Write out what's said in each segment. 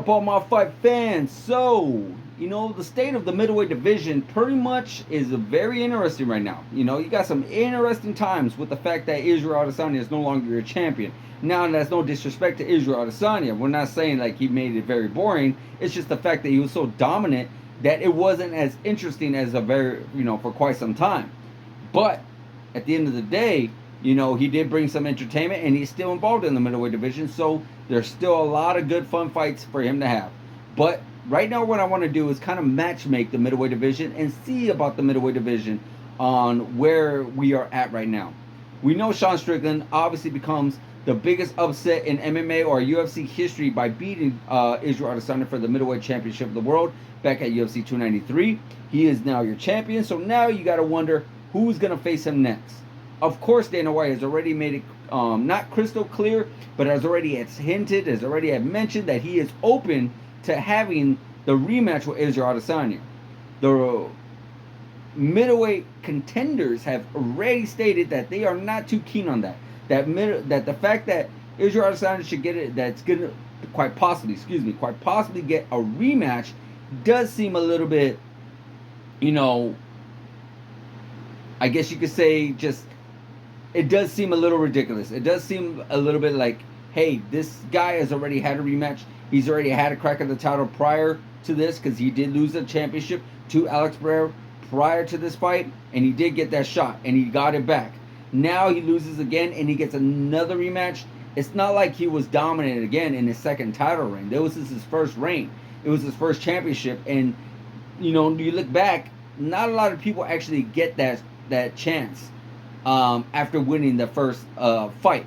up, all my fight fans? So, the state of the middleweight division pretty much is very interesting right now. You got some interesting times with the fact that Israel Adesanya is no longer your champion. Now, that's no disrespect to Israel Adesanya. We're not saying like he made it very boring. It's just the fact that he was so dominant that it wasn't as interesting as for quite some time. But at the end of the day, he did bring some entertainment, and he's still involved in the middleweight division. So there's still a lot of good fun fights for him to have. But right now, what I want to do is kind of matchmake the middleweight division and see about the middleweight division on where we are at right now. We know Sean Strickland obviously becomes the biggest upset in MMA or UFC history by beating Israel Adesanya for the middleweight championship of the world back at UFC 293. He is now your champion. So now you got to wonder who's going to face him next. Of course, Dana White has already made it not crystal clear, but has already mentioned that he is open to having the rematch with Israel Adesanya. The middleweight contenders have already stated that they are not too keen on that. That the fact that Israel Adesanya should get it, that's gonna quite possibly get a rematch, does seem a little bit, I guess you could say it does seem a little ridiculous. It does seem a little bit like, hey, this guy has already had a rematch. He's already had a crack at the title prior to this because he did lose the championship to Alex Pereira prior to this fight, and he did get that shot, and he got it back. Now he loses again, and he gets another rematch. It's not like he was dominant again in his second title reign. That was his first reign. It was his first championship, and you look back, not a lot of people actually get that chance after winning the first fight.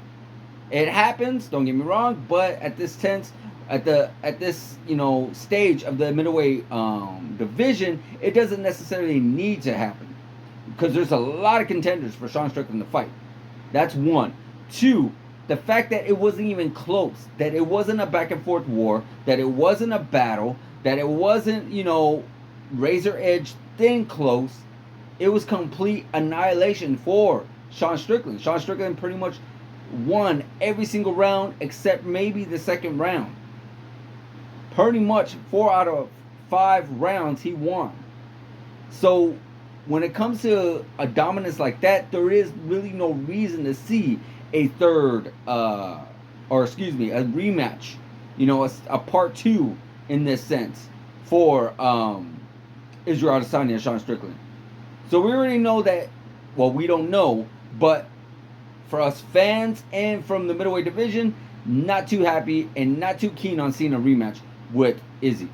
It happens, don't get me wrong, but at this stage of the middleweight division, it doesn't necessarily need to happen because there's a lot of contenders for Sean Strickland to fight. That's one. Two, the fact that it wasn't even close, that it wasn't a back and forth war, that it wasn't a battle, that it wasn't, razor edge thin close. It was complete annihilation for Sean Strickland. Sean Strickland pretty much won every single round except maybe the second round. Pretty much 4 out of 5 rounds he won. So when it comes to a dominance like that, there is really no reason to see a rematch, a part 2 in this sense for Israel Adesanya and Sean Strickland. So we already know that, well, we don't know, but for us fans and from the middleweight division, not too happy and not too keen on seeing a rematch with Izzy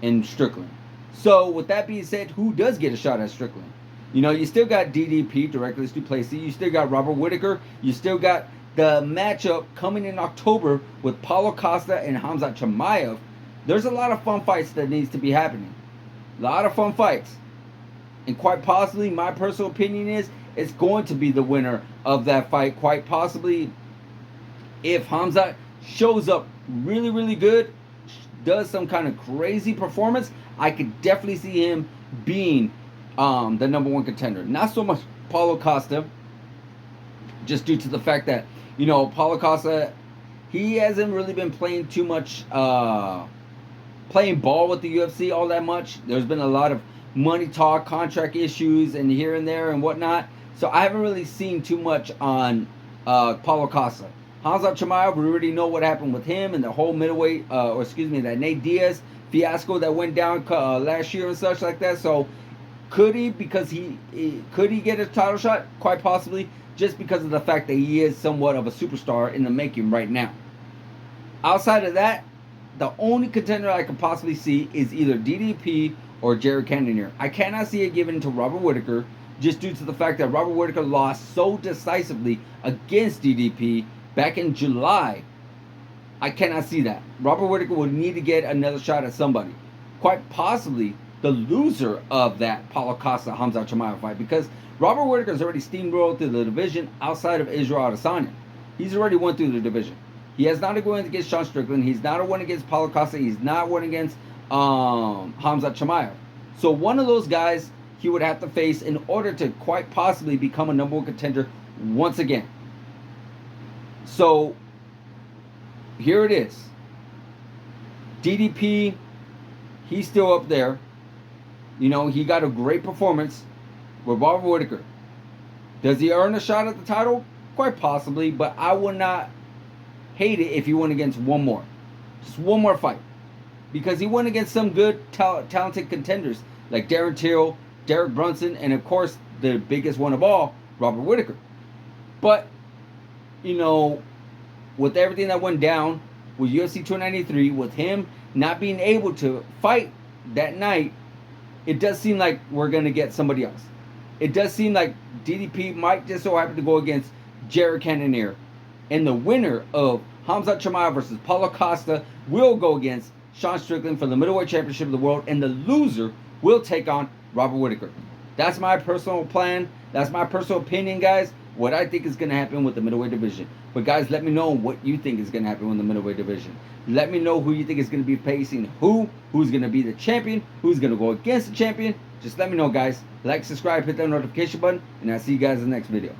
and Strickland. So with that being said, who does get a shot at Strickland? You still got DDP, Directly Duplessis. You still got Robert Whittaker. You still got the matchup coming in October with Paulo Costa and Khamzat Chimaev. There's a lot of fun fights that needs to be happening. A lot of fun fights. And quite possibly, my personal opinion is, it's going to be the winner of that fight. Quite possibly, if Khamzat shows up really, really good, does some kind of crazy performance, I could definitely see him being the number 1 contender. Not so much Paulo Costa, just due to the fact that, Paulo Costa, he hasn't really been playing too much, playing ball with the UFC all that much. There's been a lot of money talk, contract issues, and here and there and whatnot. So I haven't really seen too much on Paulo Costa. Khamzat Chimaev, we already know what happened with him and the whole middleweight, that Nate Diaz fiasco that went down last year and such like that. So could he get a title shot? Quite possibly, just because of the fact that he is somewhat of a superstar in the making right now. Outside of that, the only contender I could possibly see is either DDP or Jared Cannonier. I cannot see it given to Robert Whittaker, just due to the fact that Robert Whittaker lost so decisively against DDP back in July. I cannot see that. Robert Whittaker would need to get another shot at somebody. Quite possibly the loser of that Paulo Costa Khamzat Chimaev fight, because Robert Whittaker has already steamrolled through the division outside of Israel Adesanya. He's already went through the division. He has not won against Sean Strickland. He's not won against Paulo Costa. He's not won against Khamzat Chimaev. So one of those guys he would have to face in order to quite possibly become a number 1 contender once again. So here it is. DDP, he's still up there. You know, he got a great performance with Robert Whittaker. Does he earn a shot at the title? Quite possibly, but I would not hate it if he went against one more. Just one more fight. Because he went against some good, talented contenders like Darren Till, Derek Brunson, and of course, the biggest one of all, Robert Whittaker. But, you know, with everything that went down with UFC 293, with him not being able to fight that night, it does seem like we're going to get somebody else. It does seem like DDP might just so happen to go against Jared Cannonier. And the winner of Khamzat Chimaev versus Paulo Costa will go against Sean Strickland for the middleweight championship of the world. And the loser will take on Robert Whittaker. That's my personal plan. That's my personal opinion, guys. What I think is going to happen with the middleweight division. But guys, let me know what you think is going to happen with the middleweight division. Let me know who you think is going to be facing who's going to be the champion, who's going to go against the champion. Just let me know, guys. Like, subscribe, hit that notification button, and I'll see you guys in the next video.